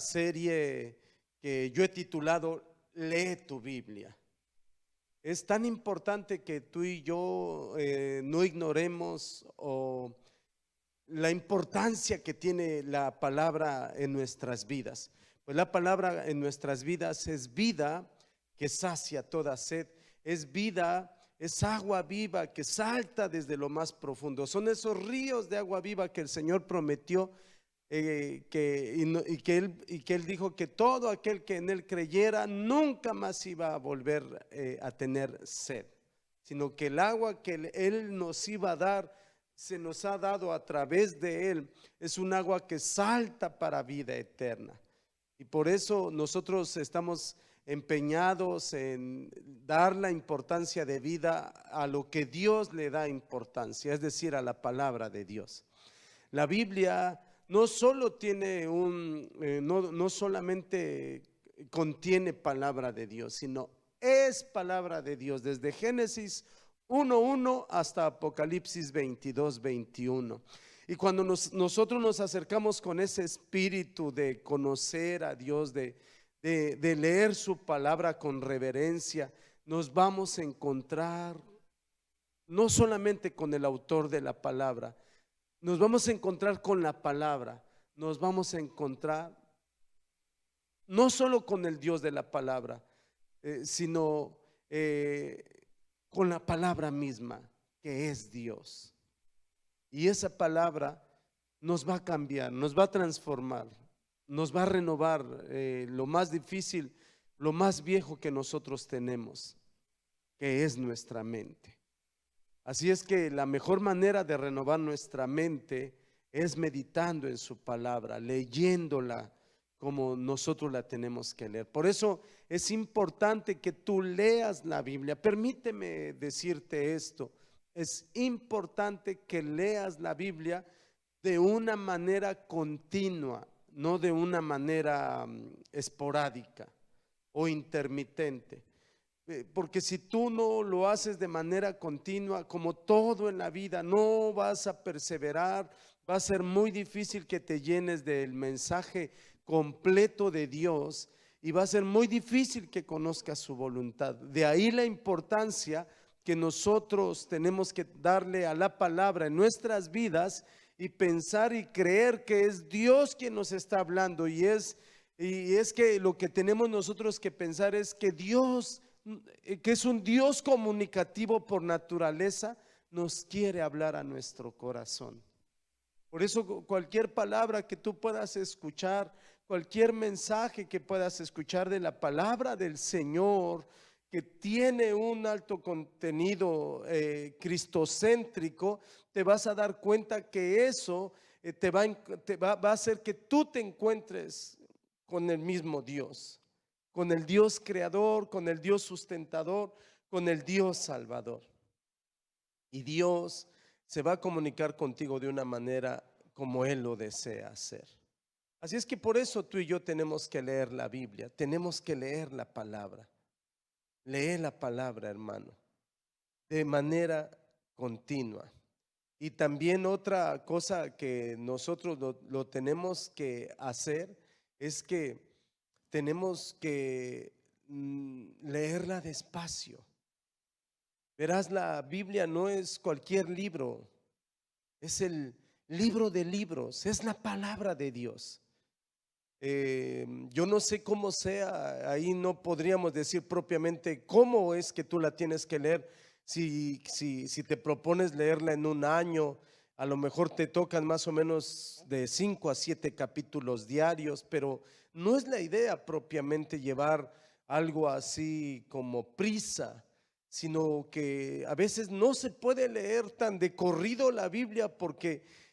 Serie que yo he titulado Lee tu Biblia. Es tan importante que tú y yo no ignoremos la importancia que tiene la palabra en nuestras vidas. Pues la palabra en nuestras vidas es vida que sacia toda sed, es vida, es agua viva que salta desde lo más profundo. Son esos ríos de agua viva que el Señor prometió, que él dijo que todo aquel que en él creyera nunca más iba a volver a tener sed, sino que el agua que él nos iba a dar, se nos ha dado a través de él, es un agua que salta para vida eterna. Y por eso nosotros estamos empeñados en dar la importancia de vida a lo que Dios le da importancia, es decir, a la palabra de Dios. La Biblia no solo tiene no solamente contiene palabra de Dios, sino es palabra de Dios desde Génesis 1:1 hasta Apocalipsis 22:21. Y cuando nosotros nos acercamos con ese espíritu de conocer a Dios, de leer su palabra con reverencia, nos vamos a encontrar no solamente con el autor de la palabra, nos vamos a encontrar con la palabra, nos vamos a encontrar no solo con el Dios de la palabra, sino con la palabra misma, que es Dios. Y esa palabra nos va a cambiar, nos va a transformar, nos va a renovar lo más difícil, lo más viejo que nosotros tenemos, que es nuestra mente. Así es que la mejor manera de renovar nuestra mente es meditando en su palabra, leyéndola como nosotros la tenemos que leer. Por eso es importante que tú leas la Biblia. Permíteme decirte esto, es importante que leas la Biblia de una manera continua, no de una manera esporádica o intermitente. Porque si tú no lo haces de manera continua, como todo en la vida, no vas a perseverar, va a ser muy difícil que te llenes del mensaje completo de Dios y va a ser muy difícil que conozcas su voluntad. De ahí la importancia que nosotros tenemos que darle a la palabra en nuestras vidas y pensar y creer que es Dios quien nos está hablando. Y es que lo que tenemos nosotros que pensar es que Dios, que es un Dios comunicativo por naturaleza, nos quiere hablar a nuestro corazón. Por eso cualquier palabra que tú puedas escuchar, cualquier mensaje que puedas escuchar de la palabra del Señor, que tiene un alto contenido cristocéntrico, te vas a dar cuenta que eso va a hacer que tú te encuentres con el mismo Dios, con el Dios creador, con el Dios sustentador, con el Dios salvador. Y Dios se va a comunicar contigo de una manera como Él lo desea hacer. Así es que por eso tú y yo tenemos que leer la Biblia, tenemos que leer la palabra. Lee la palabra, hermano, de manera continua. Y también otra cosa que nosotros lo tenemos que hacer es que tenemos que leerla despacio. Verás, la Biblia no es cualquier libro, es el libro de libros, es la palabra de Dios. Yo no sé cómo sea, ahí no podríamos decir propiamente cómo es que tú la tienes que leer. Si te propones leerla en un año, a lo mejor te tocan más o menos de 5 a 7 capítulos diarios, pero no es la idea propiamente llevar algo así como prisa, sino que a veces no se puede leer tan de corrido la Biblia porque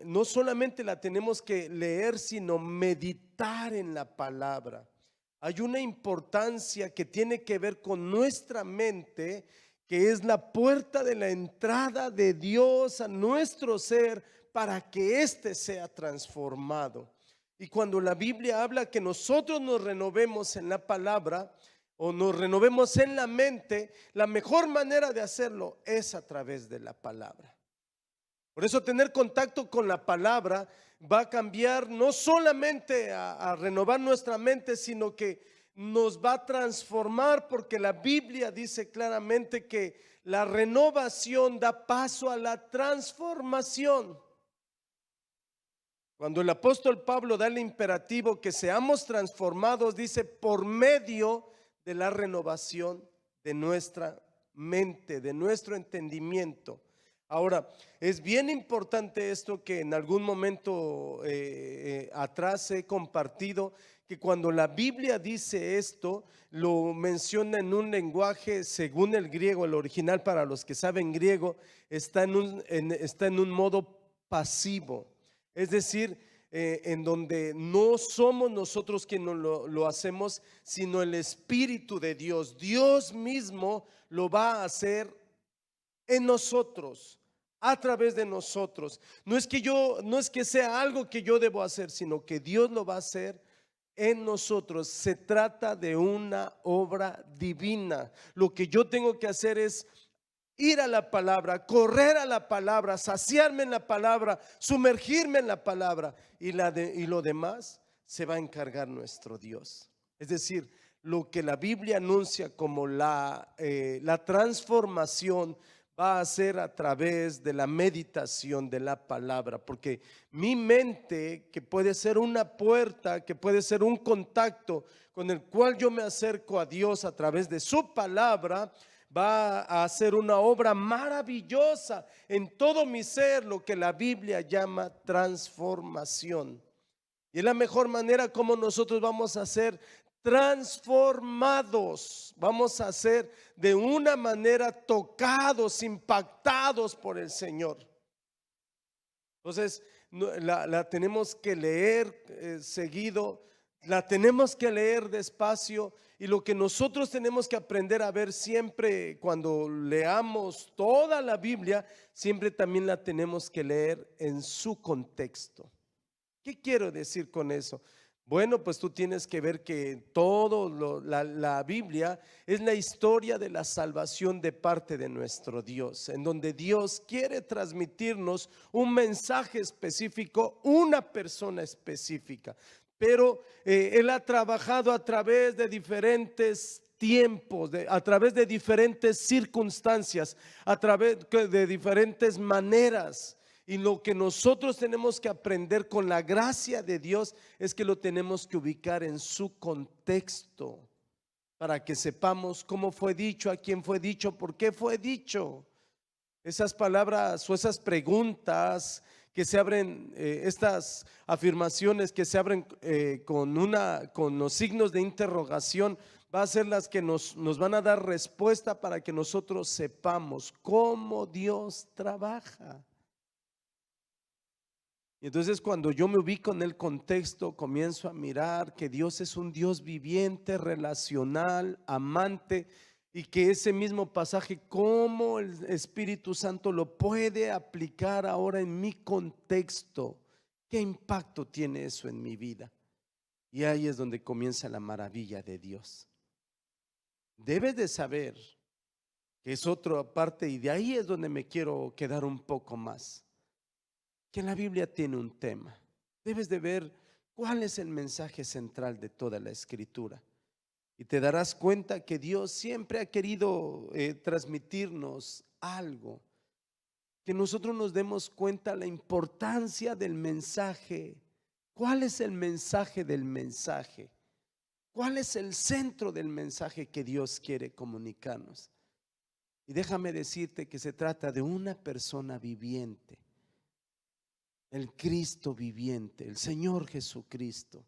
no solamente la tenemos que leer, sino meditar en la palabra. Hay una importancia que tiene que ver con nuestra mente, que es la puerta de la entrada de Dios a nuestro ser para que éste sea transformado. Y cuando la Biblia habla que nosotros nos renovemos en la palabra o nos renovemos en la mente, la mejor manera de hacerlo es a través de la palabra. Por eso tener contacto con la palabra va a cambiar no solamente a renovar nuestra mente, sino que nos va a transformar, porque la Biblia dice claramente que la renovación da paso a la transformación. Cuando el apóstol Pablo da el imperativo que seamos transformados, dice por medio de la renovación de nuestra mente, de nuestro entendimiento. Ahora, es bien importante esto que en algún momento atrás he compartido, que cuando la Biblia dice esto, lo menciona en un lenguaje según el griego, el original para los que saben griego, está en un modo pasivo. Es decir, en donde no somos nosotros quienes lo hacemos, sino el Espíritu de Dios. Dios mismo lo va a hacer en nosotros, a través de nosotros. No es que sea algo que yo debo hacer, sino que Dios lo va a hacer en nosotros. Se trata de una obra divina. Lo que yo tengo que hacer es ir a la palabra, correr a la palabra, saciarme en la palabra, sumergirme en la palabra, y lo demás se va a encargar nuestro Dios. Es decir, lo que la Biblia anuncia como la transformación va a ser a través de la meditación de la palabra, porque mi mente, que puede ser una puerta, que puede ser un contacto con el cual yo me acerco a Dios a través de su palabra, va a hacer una obra maravillosa en todo mi ser, lo que la Biblia llama transformación. Y es la mejor manera como nosotros vamos a ser transformados, vamos a ser de una manera tocados, impactados por el Señor. Entonces la tenemos que leer seguido, la tenemos que leer despacio, y lo que nosotros tenemos que aprender a ver siempre cuando leamos toda la Biblia, siempre también la tenemos que leer en su contexto. ¿Qué quiero decir con eso? Bueno, pues tú tienes que ver que la Biblia es la historia de la salvación de parte de nuestro Dios, en donde Dios quiere transmitirnos un mensaje específico, una persona específica. Pero Él ha trabajado a través de diferentes tiempos, a través de diferentes circunstancias, a través de diferentes maneras. Y lo que nosotros tenemos que aprender con la gracia de Dios es que lo tenemos que ubicar en su contexto para que sepamos cómo fue dicho, a quién fue dicho, por qué fue dicho. Esas palabras o esas preguntas que se abren, estas afirmaciones que se abren con los signos de interrogación, va a ser las que nos van a dar respuesta para que nosotros sepamos cómo Dios trabaja. Y entonces cuando yo me ubico en el contexto, comienzo a mirar que Dios es un Dios viviente, relacional, amante, y que ese mismo pasaje, cómo el Espíritu Santo lo puede aplicar ahora en mi contexto. ¿Qué impacto tiene eso en mi vida? Y ahí es donde comienza la maravilla de Dios. Debes de saber que es otra parte, y de ahí es donde me quiero quedar un poco más, que la Biblia tiene un tema. Debes de ver cuál es el mensaje central de toda la Escritura. Y te darás cuenta que Dios siempre ha querido transmitirnos algo, que nosotros nos demos cuenta la importancia del mensaje. ¿Cuál es el mensaje del mensaje? ¿Cuál es el centro del mensaje que Dios quiere comunicarnos? Y déjame decirte que se trata de una persona viviente, el Cristo viviente, el Señor Jesucristo,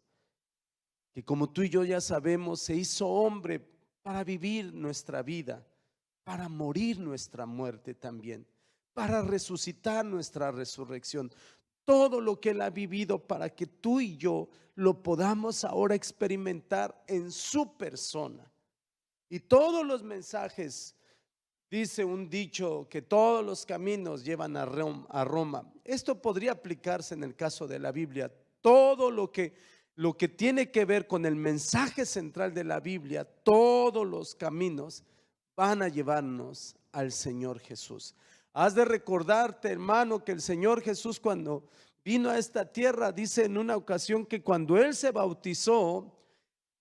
que como tú y yo ya sabemos, se hizo hombre para vivir nuestra vida, para morir nuestra muerte también, para resucitar nuestra resurrección. Todo lo que Él ha vivido para que tú y yo lo podamos ahora experimentar en su persona. Y todos los mensajes, dice un dicho, que todos los caminos llevan a Roma. Esto podría aplicarse en el caso de la Biblia. Todo lo que tiene que ver con el mensaje central de la Biblia, todos los caminos van a llevarnos al Señor Jesús. Has de recordarte, hermano, que el Señor Jesús, cuando vino a esta tierra, dice en una ocasión que cuando Él se bautizó,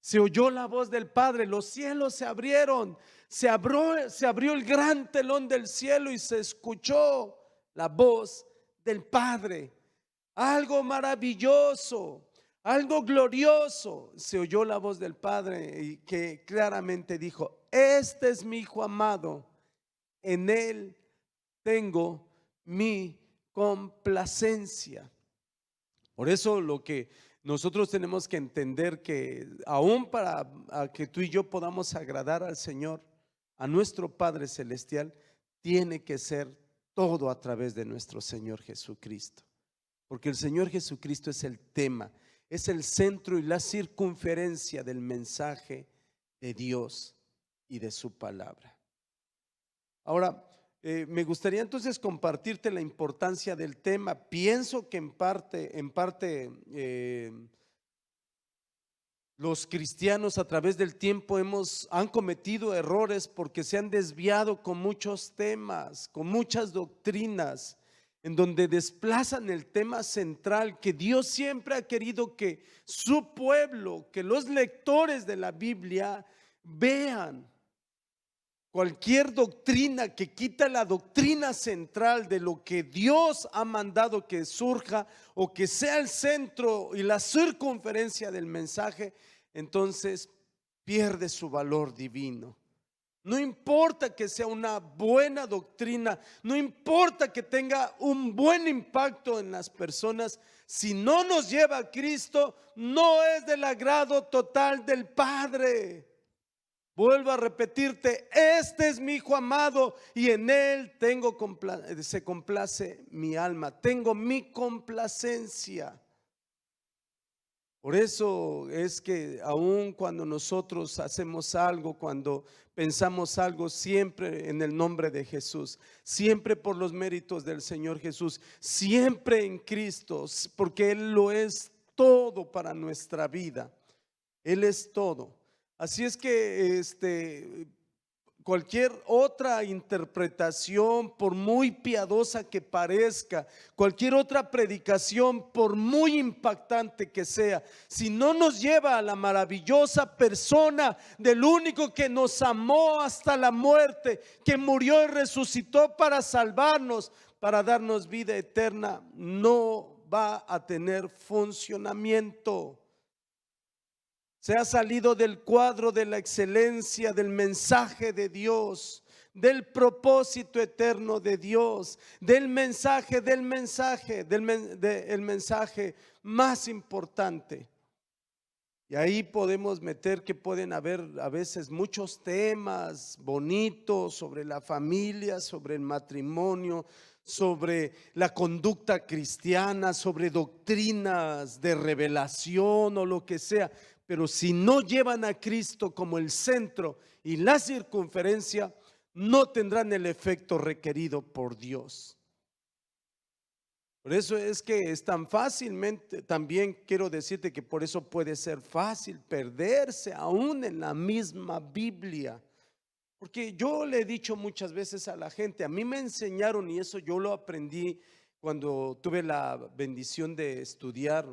se oyó la voz del Padre, los cielos se abrieron, se abrió el gran telón del cielo y se escuchó la voz del Padre. Algo maravilloso, algo glorioso. Se oyó la voz del Padre y que claramente dijo: este es mi Hijo amado, en Él tengo mi complacencia. Por eso lo que nosotros tenemos que entender, que aún para que tú y yo podamos agradar al Señor, a nuestro Padre Celestial, tiene que ser todo a través de nuestro Señor Jesucristo. Porque el Señor Jesucristo es el tema, es el centro y la circunferencia del mensaje de Dios y de su palabra. Ahora, me gustaría entonces compartirte la importancia del tema. Pienso que en parte los cristianos a través del tiempo han cometido errores porque se han desviado con muchos temas, con muchas doctrinas, en donde desplazan el tema central que Dios siempre ha querido que su pueblo, que los lectores de la Biblia vean. Cualquier doctrina que quita la doctrina central de lo que Dios ha mandado que surja o que sea el centro y la circunferencia del mensaje, entonces pierde su valor divino. No importa que sea una buena doctrina, no importa que tenga un buen impacto en las personas, si no nos lleva a Cristo, no es del agrado total del Padre. Vuelvo a repetirte: este es mi Hijo amado y en Él se complace mi alma, tengo mi complacencia. Por eso es que aun cuando nosotros hacemos algo, cuando pensamos algo, siempre en el nombre de Jesús, siempre por los méritos del Señor Jesús, siempre en Cristo, porque Él lo es todo para nuestra vida. Él es todo. Así es que cualquier otra interpretación, por muy piadosa que parezca, cualquier otra predicación, por muy impactante que sea, si no nos lleva a la maravillosa persona del único que nos amó hasta la muerte, que murió y resucitó para salvarnos, para darnos vida eterna, no va a tener funcionamiento. Se ha salido del cuadro de la excelencia del mensaje de Dios, del propósito eterno de Dios, del mensaje más importante. Y ahí podemos meter que pueden haber a veces muchos temas bonitos sobre la familia, sobre el matrimonio, sobre la conducta cristiana, sobre doctrinas de revelación o lo que sea. Pero si no llevan a Cristo como el centro y la circunferencia, no tendrán el efecto requerido por Dios. Por eso es que es tan fácilmente, también quiero decirte que por eso puede ser fácil perderse aún en la misma Biblia. Porque yo le he dicho muchas veces a la gente, a mí me enseñaron, y eso yo lo aprendí cuando tuve la bendición de estudiar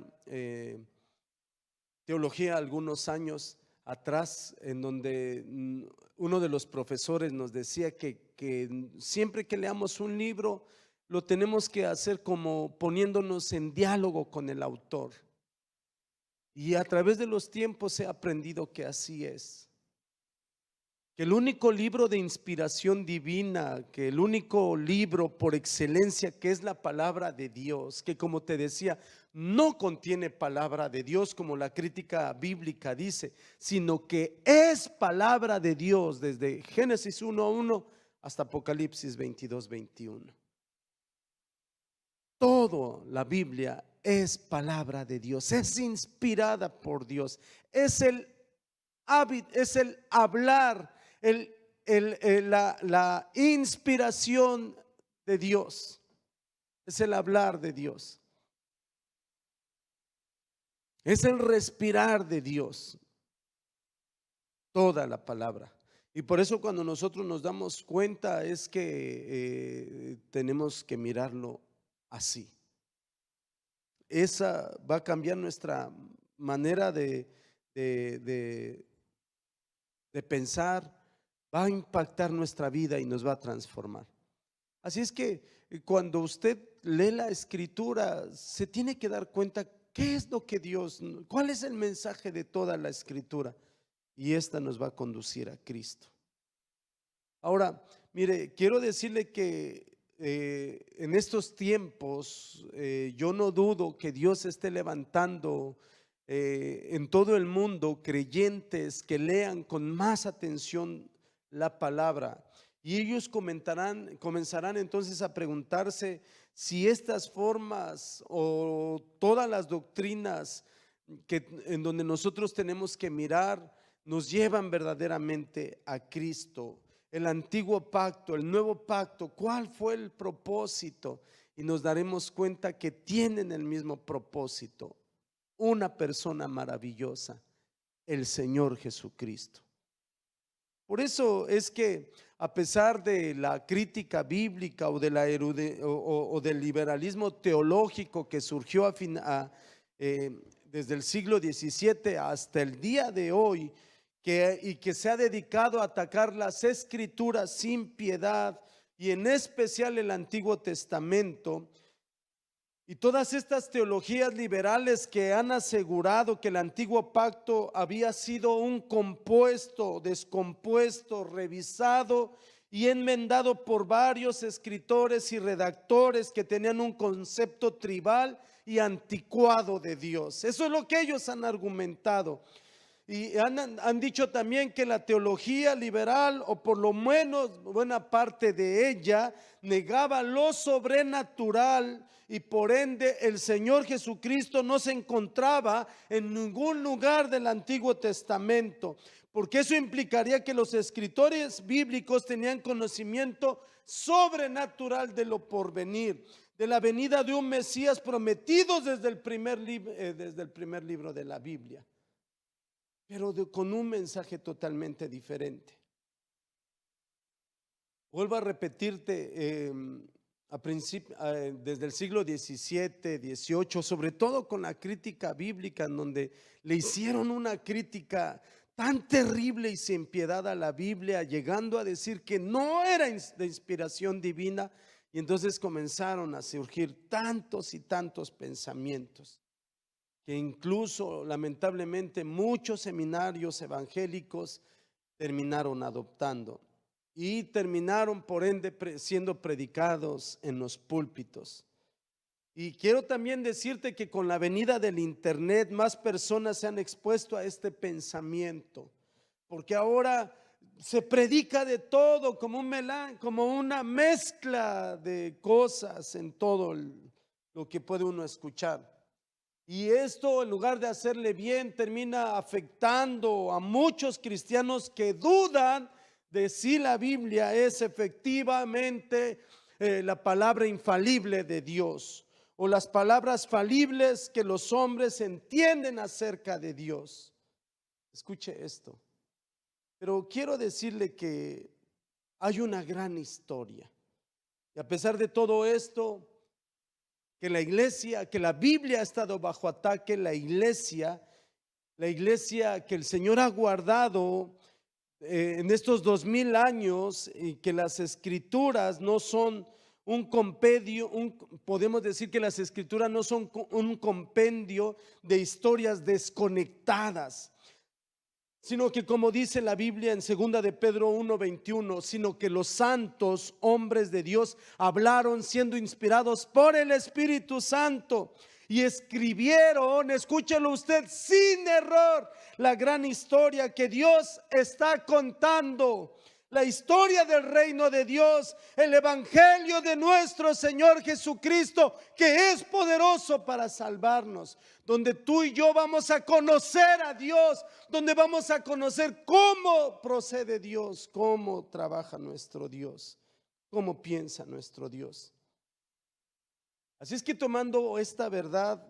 teología algunos años atrás, en donde uno de los profesores nos decía que siempre que leamos un libro, lo tenemos que hacer como poniéndonos en diálogo con el autor. Y a través de los tiempos he aprendido que así es. Que el único libro de inspiración divina, que el único libro por excelencia, que es la palabra de Dios, que como te decía, no contiene palabra de Dios como la crítica bíblica dice, sino que es palabra de Dios desde Génesis 1:1 hasta Apocalipsis 22:21. Todo la Biblia es palabra de Dios, es inspirada por Dios, es el hábito, es el hablar, la inspiración de Dios, es el hablar de Dios, es el respirar de Dios, toda la palabra. Y por eso cuando nosotros nos damos cuenta es que tenemos que mirarlo así. Esa va a cambiar nuestra manera de pensar, va a impactar nuestra vida y nos va a transformar. Así es que cuando usted lee la escritura, se tiene que dar cuenta qué es lo que Dios, cuál es el mensaje de toda la escritura, y esta nos va a conducir a Cristo. Ahora, mire, quiero decirle que en estos tiempos yo no dudo que Dios esté levantando en todo el mundo creyentes que lean con más atención la palabra, y ellos comenzarán entonces a preguntarse si estas formas o todas las doctrinas en donde nosotros tenemos que mirar nos llevan verdaderamente a Cristo. El antiguo pacto, el nuevo pacto, ¿cuál fue el propósito? Y nos daremos cuenta que tienen el mismo propósito. Una persona maravillosa, el Señor Jesucristo. Por eso es que a pesar de la crítica bíblica o, o del liberalismo teológico que surgió desde el siglo XVII hasta el día de hoy, y que se ha dedicado a atacar las escrituras sin piedad, y en especial el Antiguo Testamento, y todas estas teologías liberales que han asegurado que el antiguo pacto había sido un compuesto, descompuesto, revisado y enmendado por varios escritores y redactores que tenían un concepto tribal y anticuado de Dios. Eso es lo que ellos han argumentado. Y han dicho también que la teología liberal, o por lo menos buena parte de ella, negaba lo sobrenatural, y por ende el Señor Jesucristo no se encontraba en ningún lugar del Antiguo Testamento, porque eso implicaría que los escritores bíblicos tenían conocimiento sobrenatural de lo porvenir, de la venida de un Mesías prometido desde el primer libro de la Biblia, pero con un mensaje totalmente diferente. Vuelvo a repetirte, desde el siglo XVII, XVIII, sobre todo con la crítica bíblica, en donde le hicieron una crítica tan terrible y sin piedad a la Biblia, llegando a decir que no era de inspiración divina, Y entonces comenzaron a surgir tantos y tantos pensamientos que incluso lamentablemente muchos seminarios evangélicos terminaron adoptando y terminaron por ende siendo predicados en los púlpitos. Y quiero también decirte que con la venida del internet más personas se han expuesto a este pensamiento, porque ahora se predica de todo como como una mezcla de cosas en todo lo que puede uno escuchar. Y esto, en lugar de hacerle bien, termina afectando a muchos cristianos que dudan de si la Biblia es efectivamente la palabra infalible de Dios, o las palabras falibles que los hombres entienden acerca de Dios. Escuche esto. Pero quiero decirle que hay una gran historia. Y a pesar de todo esto, que la iglesia, que la Biblia ha estado bajo ataque, la iglesia que el Señor ha guardado en estos 2000 años, y que las escrituras no son un compendio, podemos decir que las escrituras no son un compendio de historias desconectadas, sino que, como dice la Biblia en 2 de Pedro 1:21, sino que los santos hombres de Dios hablaron siendo inspirados por el Espíritu Santo y escribieron, escúchelo usted, sin error, la gran historia que Dios está contando. La historia del reino de Dios, el evangelio de nuestro Señor Jesucristo, que es poderoso para salvarnos, donde tú y yo vamos a conocer a Dios, donde vamos a conocer cómo procede Dios, cómo trabaja nuestro Dios, cómo piensa nuestro Dios. Así es que, tomando esta verdad,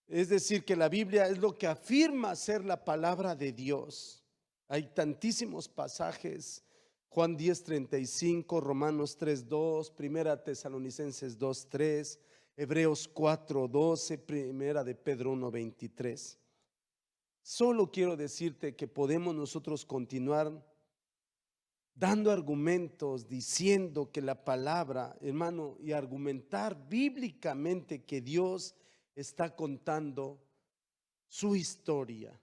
es decir, que la Biblia es lo que afirma ser la palabra de Dios. Hay tantísimos pasajes: Juan 10:35, Romanos 3:2, Primera Tesalonicenses 2:3, Hebreos 4:12, Primera de Pedro 1:23. Solo quiero decirte que podemos nosotros continuar dando argumentos, diciendo que la palabra, hermano, y argumentar bíblicamente que Dios está contando su historia,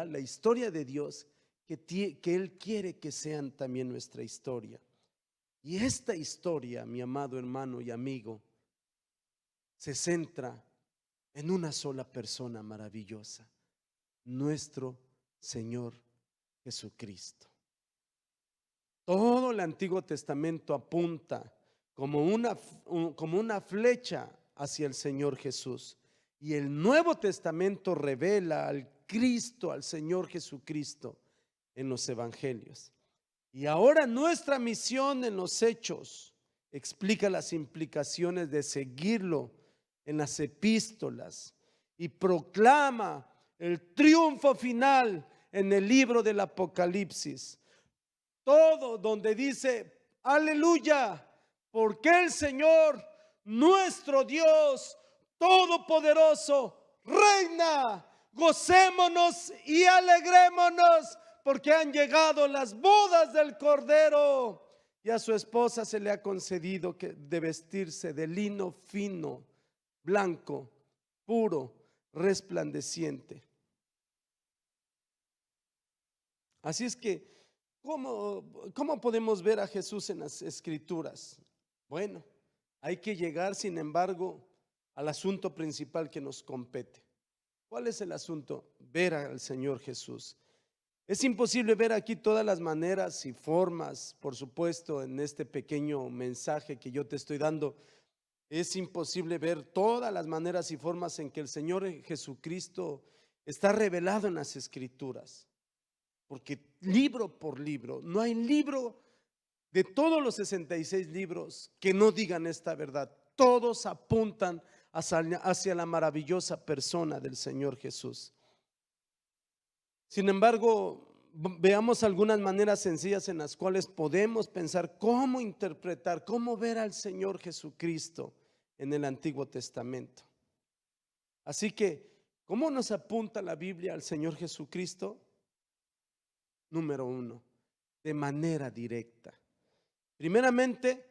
la historia de Dios, que Él quiere que sean también nuestra historia. Y esta historia, mi amado hermano y amigo, se centra en una sola persona maravillosa: nuestro Señor Jesucristo. Todo el Antiguo Testamento apunta como una flecha hacia el Señor Jesús, y el Nuevo Testamento revela al Cristo, al Señor Jesucristo, en los evangelios. Y ahora nuestra misión en los Hechos explica las implicaciones de seguirlo en las epístolas y proclama el triunfo final en el libro del Apocalipsis. Todo donde dice: aleluya, porque el Señor, nuestro Dios todopoderoso, reina. Gocémonos y alegrémonos, porque han llegado las bodas del Cordero, y a su esposa se le ha concedido de vestirse de lino fino, blanco, puro, resplandeciente. Así es que, ¿cómo podemos ver a Jesús en las Escrituras? Bueno, hay que llegar, sin embargo, al asunto principal que nos compete. ¿Cuál es el asunto? Ver al Señor Jesús. Es imposible ver aquí todas las maneras y formas, por supuesto, en este pequeño mensaje que yo te estoy dando. Es imposible ver todas las maneras y formas en que el Señor Jesucristo está revelado en las Escrituras. Porque libro por libro, no hay libro de todos los 66 libros que no digan esta verdad. Todos apuntan hacia la maravillosa persona del Señor Jesús. Sin embargo, veamos algunas maneras sencillas en las cuales podemos pensar cómo interpretar, cómo ver al Señor Jesucristo en el Antiguo Testamento. Así que, ¿cómo nos apunta la Biblia al Señor Jesucristo? Número 1, de manera directa. Primeramente,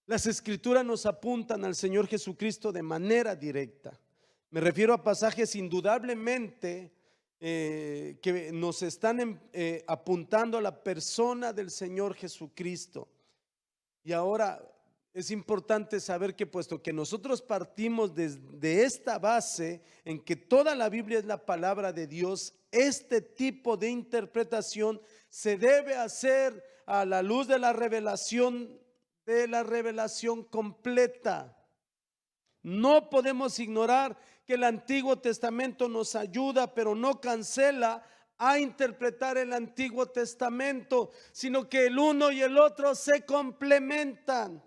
Las escrituras nos apuntan al Señor Jesucristo de manera directa. Me refiero a pasajes indudablemente que nos están apuntando a la persona del Señor Jesucristo. Y ahora es importante saber que puesto que nosotros partimos de esta base en que toda la Biblia es la palabra de Dios, este tipo de interpretación se debe hacer a la luz de la revelación completa. No podemos ignorar que el Antiguo Testamento nos ayuda, pero no cancela a interpretar el Antiguo Testamento, sino que el uno y el otro se complementan.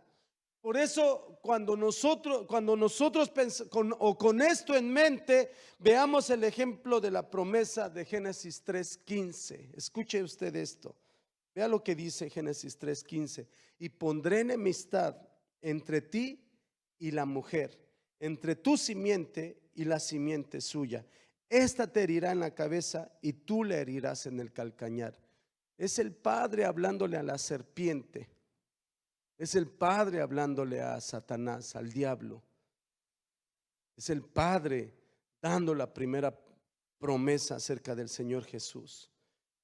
Por eso cuando nosotros con esto en mente, veamos el ejemplo de la promesa de Génesis 3:15. Escuche usted esto. Vea lo que dice Génesis 3:15. Y pondré enemistad entre ti y la mujer, entre tu simiente y la simiente suya. Esta te herirá en la cabeza y tú le herirás en el calcañar. Es el Padre hablándole a la serpiente. Es el Padre hablándole a Satanás, al diablo. Es el Padre dando la primera promesa acerca del Señor Jesús.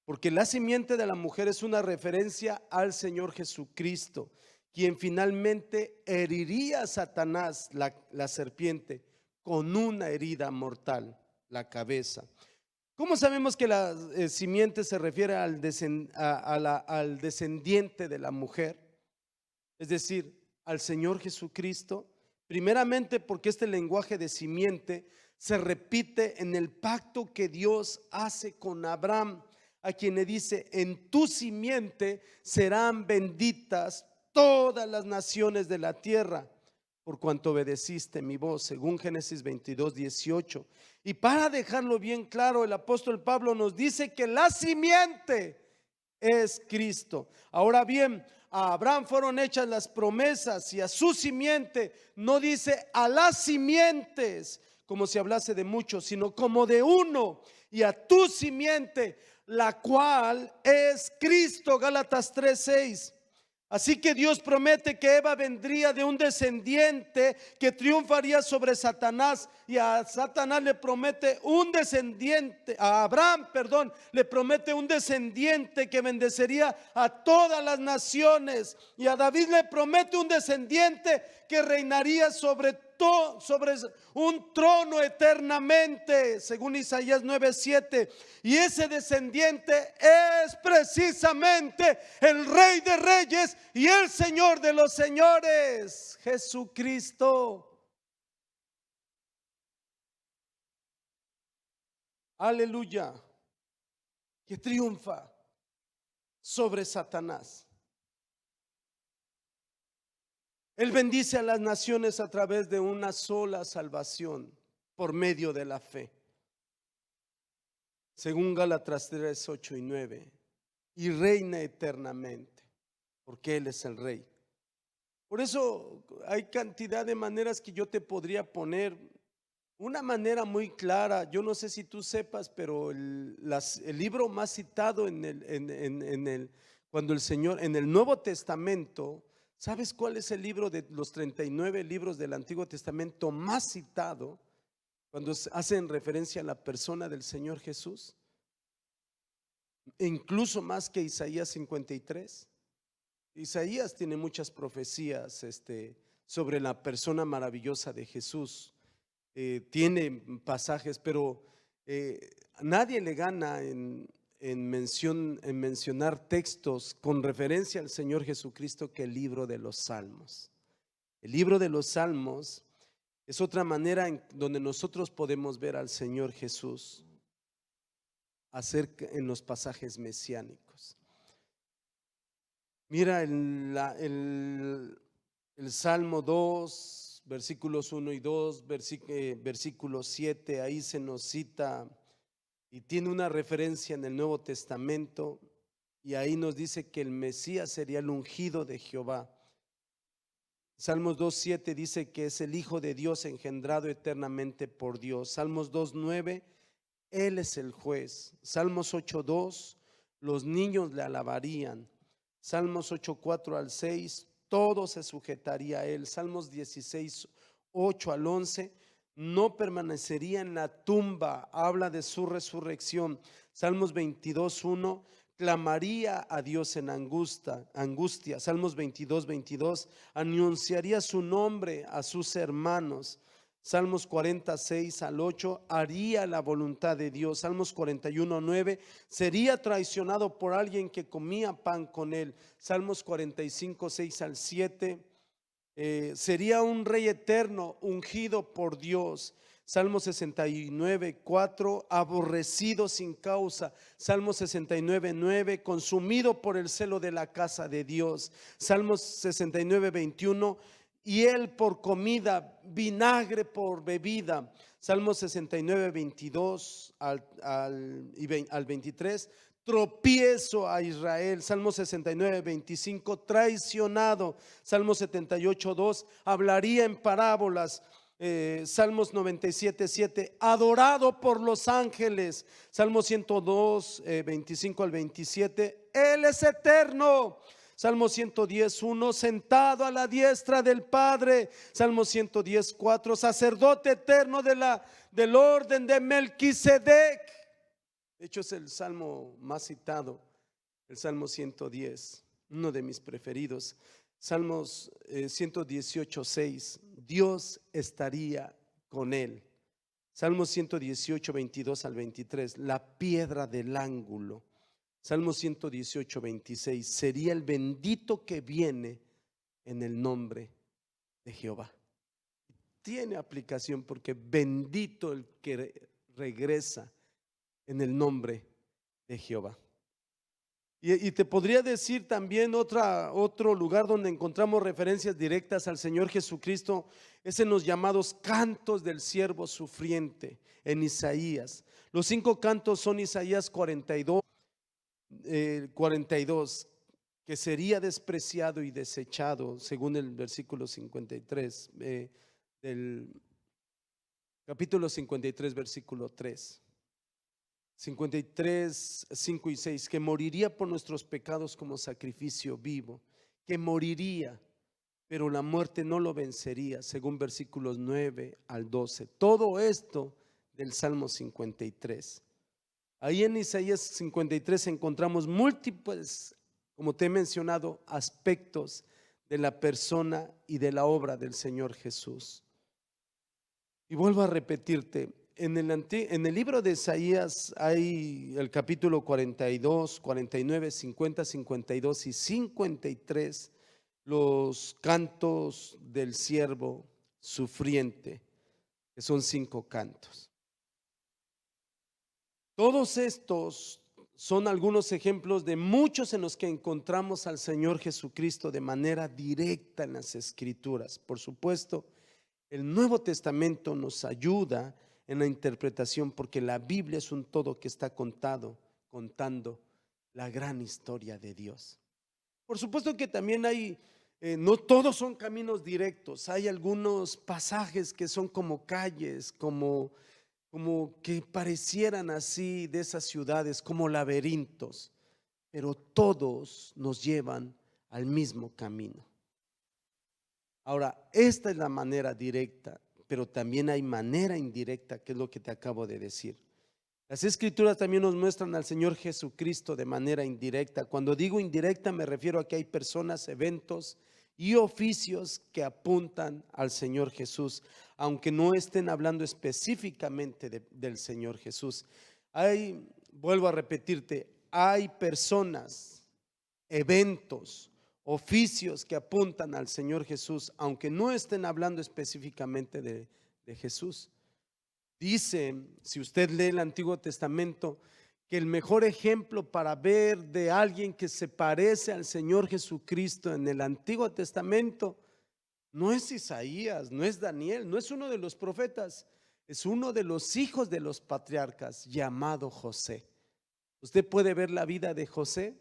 Porque la simiente de la mujer es una referencia al Señor Jesucristo, quien finalmente heriría a Satanás, la serpiente, con una herida mortal, la cabeza. ¿Cómo sabemos que la simiente se refiere al descendiente de la mujer? Es decir, al Señor Jesucristo. Primeramente porque este lenguaje de simiente se repite en el pacto que Dios hace con Abraham, a quien le dice: en tu simiente serán benditas todas las naciones de la tierra, por cuanto obedeciste mi voz, según Génesis 22:18. Y para dejarlo bien claro, el apóstol Pablo nos dice que la simiente es Cristo. Ahora bien, a Abraham fueron hechas las promesas y a su simiente no dice a las simientes como si hablase de muchos, sino como de uno, y a tu simiente, la cual es Cristo. Gálatas 3:6. Así que Dios promete que Eva vendría de un descendiente que triunfaría sobre Satanás, y a Satanás le promete un descendiente, a Abraham, perdón, le promete un descendiente que bendecería a todas las naciones, y a David le promete un descendiente que reinaría sobre un trono eternamente, según Isaías 9:7. Y ese descendiente es precisamente el Rey de Reyes y el Señor de los señores, Jesucristo. Aleluya, que triunfa sobre Satanás. Él bendice a las naciones a través de una sola salvación, por medio de la fe, según Gálatas 3:8 y 9. Y reina eternamente, porque Él es el Rey. Por eso hay cantidad de maneras que yo te podría poner. Una manera muy clara, yo no sé si tú sepas, pero el libro más citado cuando el Señor, en el Nuevo Testamento, ¿sabes cuál es el libro de los 39 libros del Antiguo Testamento más citado cuando hacen referencia a la persona del Señor Jesús? E incluso más que Isaías 53. Isaías tiene muchas profecías sobre la persona maravillosa de Jesús. Tiene pasajes, pero nadie le gana en mencionar textos con referencia al Señor Jesucristo que el libro de los Salmos. El libro de los Salmos es otra manera en donde nosotros podemos ver al Señor Jesús en los pasajes mesiánicos. Mira el Salmo 2, versículos 1 y 2, versículo 7, ahí se nos cita y tiene una referencia en el Nuevo Testamento, y ahí nos dice que el Mesías sería el ungido de Jehová. Salmos 2:7 dice que es el Hijo de Dios, engendrado eternamente por Dios. Salmos 2:9, Él es el juez. Salmos 8:2, los niños le alabarían. Salmos 8:4 al 6, todo se sujetaría a él. Salmos 16, 8 al 11. No permanecería en la tumba, habla de su resurrección. Salmos 22, 1. Clamaría a Dios en angustia. Salmos 22, 22. Anunciaría su nombre a sus hermanos. Salmos 46 al 8, haría la voluntad de Dios. Salmos 41, 9, sería traicionado por alguien que comía pan con él. Salmos 45, 6 al 7, sería un rey eterno, ungido por Dios. Salmo 69, 4, aborrecido sin causa. Salmo 69, 9, consumido por el celo de la casa de Dios. Salmos 69, 21, y él por comida, vinagre por bebida. Salmo 69, 22 al 23, tropiezo a Israel. Salmo 69, 25, traicionado. Salmo 78, 2, hablaría en parábolas. Salmos 97, 7, adorado por los ángeles. Salmo 102, 25 al 27, Él es eterno. Salmo 110, 1, sentado a la diestra del Padre. Salmo 110, 4, sacerdote eterno del orden de Melquisedec. De hecho es el salmo más citado, el Salmo 110, uno de mis preferidos. Salmos 118, 6, Dios estaría con él. Salmos 118, 22 al 23, la piedra del ángulo. Salmo 118, 26, sería el bendito que viene en el nombre de Jehová. Tiene aplicación porque bendito el que regresa en el nombre de Jehová. Y te podría decir también otro lugar donde encontramos referencias directas al Señor Jesucristo, es en los llamados cantos del siervo sufriente en Isaías. Los 5 cantos son Isaías 42, 42, que sería despreciado y desechado, según el versículo 53 del capítulo 53, versículo 3. 53, 5 y 6, que moriría por nuestros pecados como sacrificio vivo, que moriría, pero la muerte no lo vencería, según versículos 9 al 12. Todo esto del Salmo 53. Ahí en Isaías 53 encontramos múltiples, como te he mencionado, aspectos de la persona y de la obra del Señor Jesús. Y vuelvo a repetirte, en el libro de Isaías hay el capítulo 42, 49, 50, 52 y 53, los cantos del siervo sufriente, que son 5 cantos. Todos estos son algunos ejemplos de muchos en los que encontramos al Señor Jesucristo de manera directa en las Escrituras. Por supuesto, el Nuevo Testamento nos ayuda en la interpretación porque la Biblia es un todo que está contando la gran historia de Dios. Por supuesto que también hay, no todos son caminos directos, hay algunos pasajes que son como calles, como que parecieran así de esas ciudades, como laberintos, pero todos nos llevan al mismo camino. Ahora, esta es la manera directa, pero también hay manera indirecta, que es lo que te acabo de decir. Las Escrituras también nos muestran al Señor Jesucristo de manera indirecta. Cuando digo indirecta me refiero a que hay personas, eventos y oficios que apuntan al Señor Jesús, aunque no estén hablando específicamente del Señor Jesús. Vuelvo a repetirte, hay personas, eventos, oficios que apuntan al Señor Jesús, aunque no estén hablando específicamente de Jesús. Dice, si usted lee el Antiguo Testamento, que el mejor ejemplo para ver de alguien que se parece al Señor Jesucristo en el Antiguo Testamento no es Isaías, no es Daniel, no es uno de los profetas, es uno de los hijos de los patriarcas llamado José. Usted puede ver la vida de José,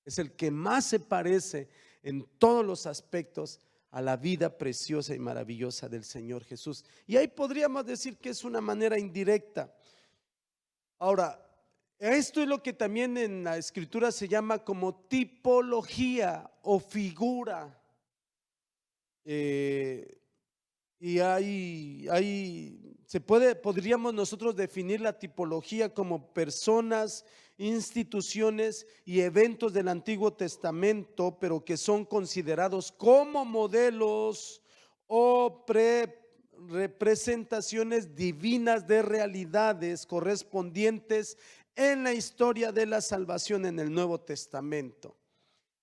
es el que más se parece en todos los aspectos a la vida preciosa y maravillosa del Señor Jesús. Y ahí podríamos decir que es una manera indirecta. Ahora, esto es lo que también en la Escritura se llama como tipología o figura eh, y podríamos nosotros definir la tipología como personas, instituciones y eventos del Antiguo Testamento, pero que son considerados como modelos o representaciones divinas de realidades correspondientes en la historia de la salvación en el Nuevo Testamento.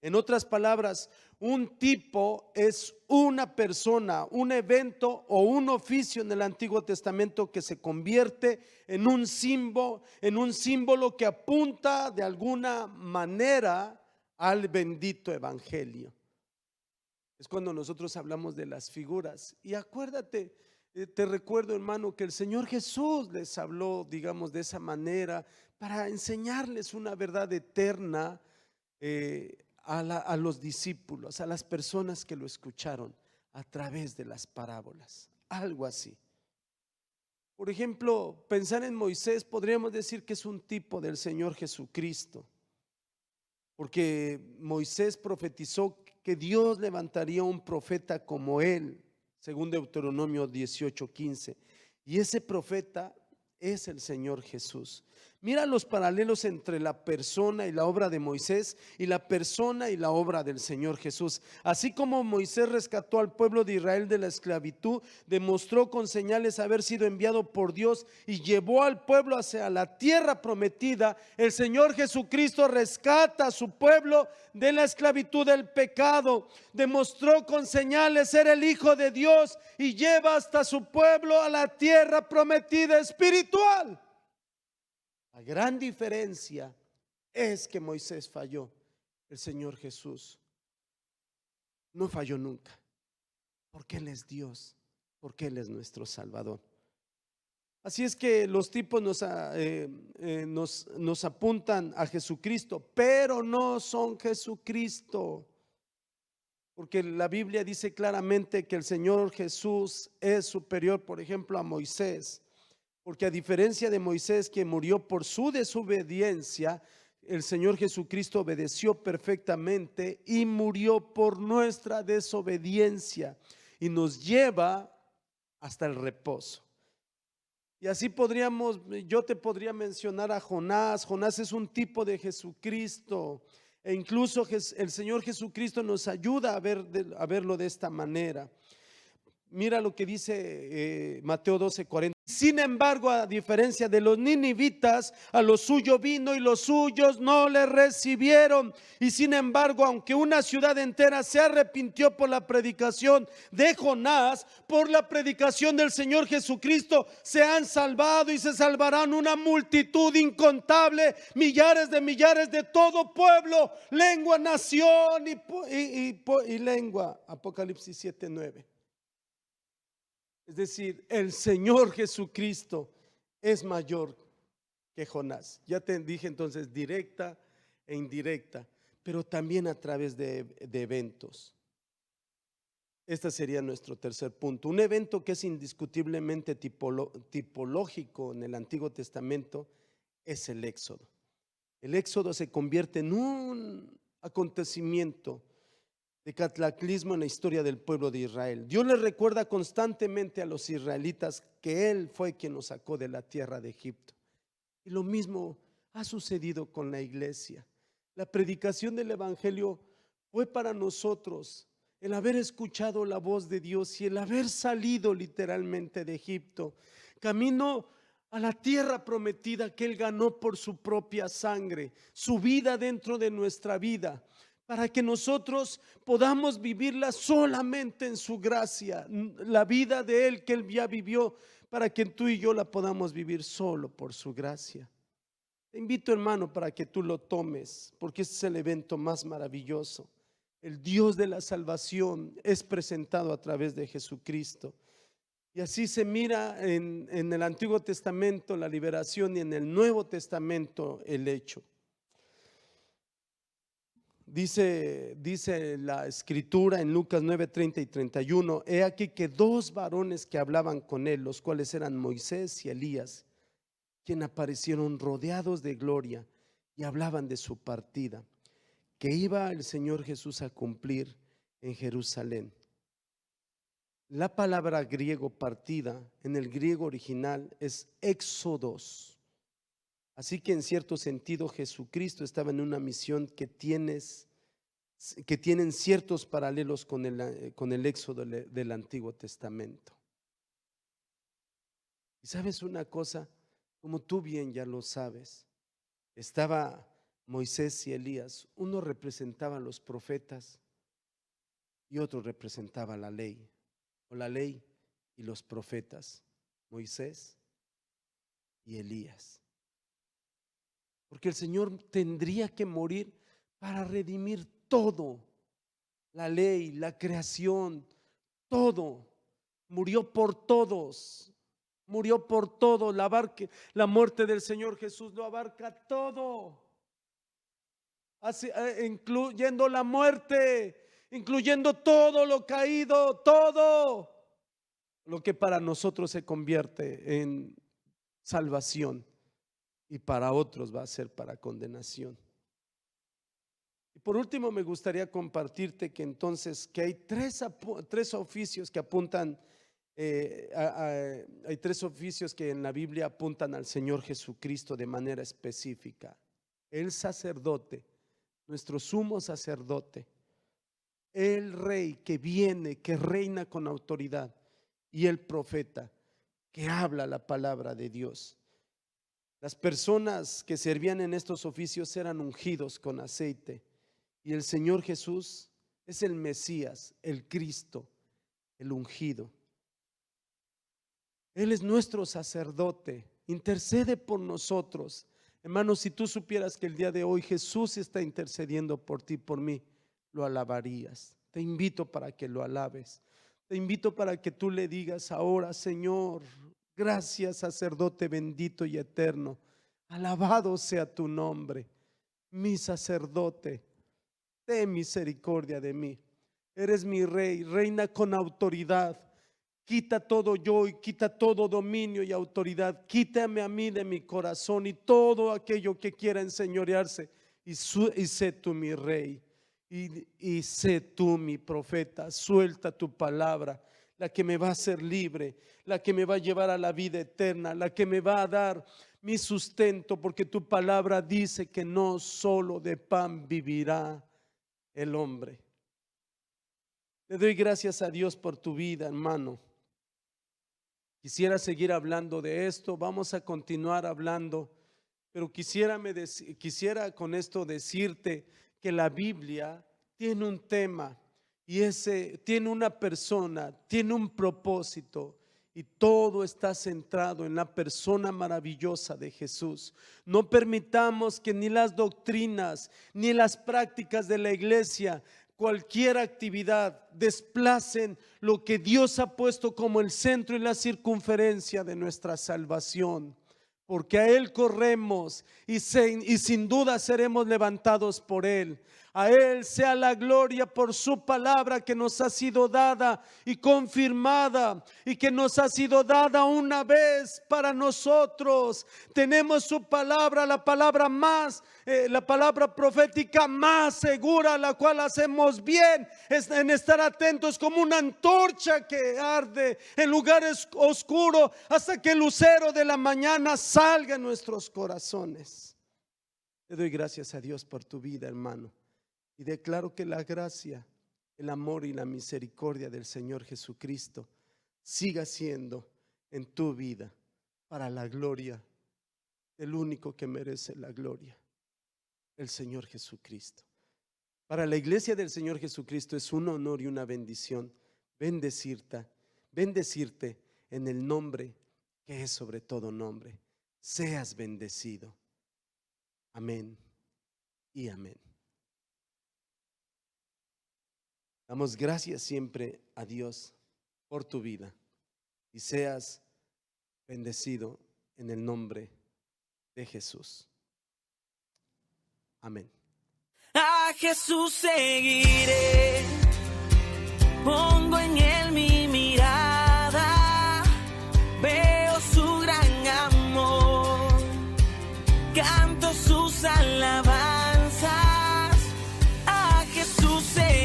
En otras palabras, un tipo es una persona, un evento o un oficio en el Antiguo Testamento que se convierte en un símbolo que apunta de alguna manera al bendito evangelio. Es cuando nosotros hablamos de las figuras. Y acuérdate, te recuerdo, hermano, que el Señor Jesús les habló, digamos, de esa manera para enseñarles una verdad eterna a los discípulos, a las personas que lo escucharon a través de las parábolas, algo así. Por ejemplo, pensar en Moisés, podríamos decir que es un tipo del Señor Jesucristo, porque Moisés profetizó que Dios levantaría un profeta como él, según Deuteronomio 18:15, y ese profeta es el Señor Jesús. Mira los paralelos entre la persona y la obra de Moisés y la persona y la obra del Señor Jesús. Así como Moisés rescató al pueblo de Israel de la esclavitud, demostró con señales haber sido enviado por Dios y llevó al pueblo hacia la tierra prometida, el Señor Jesucristo rescata a su pueblo de la esclavitud del pecado, demostró con señales ser el Hijo de Dios y lleva hasta su pueblo a la tierra prometida espiritual. La gran diferencia es que Moisés falló. El Señor Jesús no falló nunca, porque Él es Dios, porque Él es nuestro Salvador. Así es que los tipos nos apuntan a Jesucristo, pero no son Jesucristo, porque la Biblia dice claramente que el Señor Jesús es superior, por ejemplo, a Moisés. Porque a diferencia de Moisés, que murió por su desobediencia, el Señor Jesucristo obedeció perfectamente y murió por nuestra desobediencia y nos lleva hasta el reposo. Y así yo te podría mencionar a Jonás. Jonás es un tipo de Jesucristo, e incluso el Señor Jesucristo nos ayuda a verlo de esta manera. Mira lo que dice Mateo 12:40. Sin embargo, a diferencia de los ninivitas, a lo suyo vino y los suyos no le recibieron. Y sin embargo, aunque una ciudad entera se arrepintió por la predicación de Jonás, por la predicación del Señor Jesucristo, se han salvado y se salvarán una multitud incontable, millares de todo pueblo, lengua, nación y lengua. Apocalipsis 7:9. Es decir, el Señor Jesucristo es mayor que Jonás. Ya te dije entonces, directa e indirecta, pero también a través de eventos. Este sería nuestro tercer punto. Un evento que es indiscutiblemente tipológico en el Antiguo Testamento es el Éxodo. El Éxodo se convierte en un acontecimiento de cataclismo en la historia del pueblo de Israel. Dios le recuerda constantemente a los israelitas que Él fue quien nos sacó de la tierra de Egipto. Y lo mismo ha sucedido con la iglesia. La predicación del evangelio fue para nosotros el haber escuchado la voz de Dios y el haber salido literalmente de Egipto, camino a la tierra prometida que Él ganó por su propia sangre, su vida dentro de nuestra vida, para que nosotros podamos vivirla solamente en su gracia, la vida de Él que Él ya vivió, para que tú y yo la podamos vivir solo por su gracia. Te invito, hermano, para que tú lo tomes, porque este es el evento más maravilloso. El Dios de la salvación es presentado a través de Jesucristo. Y así se mira en el Antiguo Testamento la liberación y en el Nuevo Testamento el hecho. Dice la escritura en Lucas 9:30 y 31, he aquí que dos varones que hablaban con él, los cuales eran Moisés y Elías, quien aparecieron rodeados de gloria y hablaban de su partida, que iba el Señor Jesús a cumplir en Jerusalén. La palabra griego partida en el griego original es éxodos. Así que en cierto sentido Jesucristo estaba en una misión que tienen ciertos paralelos con el éxodo del Antiguo Testamento. Y sabes una cosa, como tú bien ya lo sabes, estaba Moisés y Elías. Uno representaba a los profetas y otro representaba la ley, o la ley y los profetas, Moisés y Elías. Porque el Señor tendría que morir para redimir todo, la ley, la creación, todo. Murió por todos, murió por todo. La muerte del Señor Jesús lo abarca todo, incluyendo la muerte, incluyendo todo lo caído, todo lo que para nosotros se convierte en salvación y para otros va a ser para condenación. Y por último me gustaría compartirte que entonces que hay tres oficios que apuntan, hay tres oficios que en la Biblia apuntan al Señor Jesucristo de manera específica: el sacerdote, nuestro sumo sacerdote, el rey que viene, que reina con autoridad, y el profeta que habla la palabra de Dios. Las personas que servían en estos oficios eran ungidos con aceite, y el Señor Jesús es el Mesías, el Cristo, el ungido. Él es nuestro sacerdote, intercede por nosotros. Hermanos, si tú supieras que el día de hoy Jesús está intercediendo por ti, por mí, lo alabarías. Te invito para que lo alabes. Te invito para que tú le digas ahora: Señor, gracias, sacerdote bendito y eterno, alabado sea tu nombre. Mi sacerdote, ten misericordia de mí. Eres mi rey, reina con autoridad. Quita todo yo y quita todo dominio y autoridad. Quítame a mí de mi corazón y todo aquello que quiera enseñorearse, y sé tú mi rey, y sé tú mi profeta. Suelta tu palabra, la que me va a hacer libre, la que me va a llevar a la vida eterna, la que me va a dar mi sustento, porque tu palabra dice que no solo de pan vivirá el hombre. Le doy gracias a Dios por tu vida, hermano. Quisiera seguir hablando de esto, vamos a continuar hablando, pero quisiera con esto decirte que la Biblia tiene un tema, y ese tiene una persona, tiene un propósito, y todo está centrado en la persona maravillosa de Jesús. No permitamos que ni las doctrinas ni las prácticas de la iglesia, cualquier actividad, desplacen lo que Dios ha puesto como el centro y la circunferencia de nuestra salvación, porque a Él corremos y sin duda seremos levantados por Él. A Él sea la gloria por su palabra que nos ha sido dada y confirmada, y que nos ha sido dada una vez para nosotros. Tenemos su palabra, la palabra profética más segura, la cual hacemos bien en estar atentos como una antorcha que arde en lugares oscuros hasta que el lucero de la mañana salga en nuestros corazones. Te doy gracias a Dios por tu vida, hermano. Y declaro que la gracia, el amor y la misericordia del Señor Jesucristo siga siendo en tu vida para la gloria del único que merece la gloria, el Señor Jesucristo. Para la iglesia del Señor Jesucristo es un honor y una bendición bendecirte en el nombre que es sobre todo nombre. Seas bendecido. Amén y amén. Damos gracias siempre a Dios por tu vida, y seas bendecido en el nombre de Jesús. Amén. A Jesús seguiré, pongo en Él mi mirada, veo su gran amor, canto sus alabanzas. A Jesús seguiré.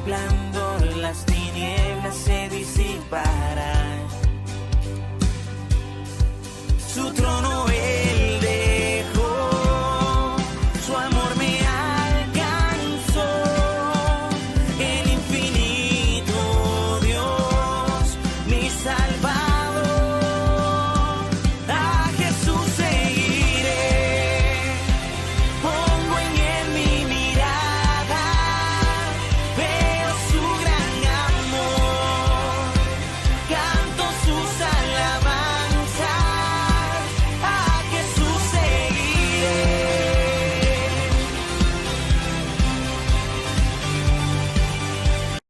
resplandor las tinieblas se disiparán.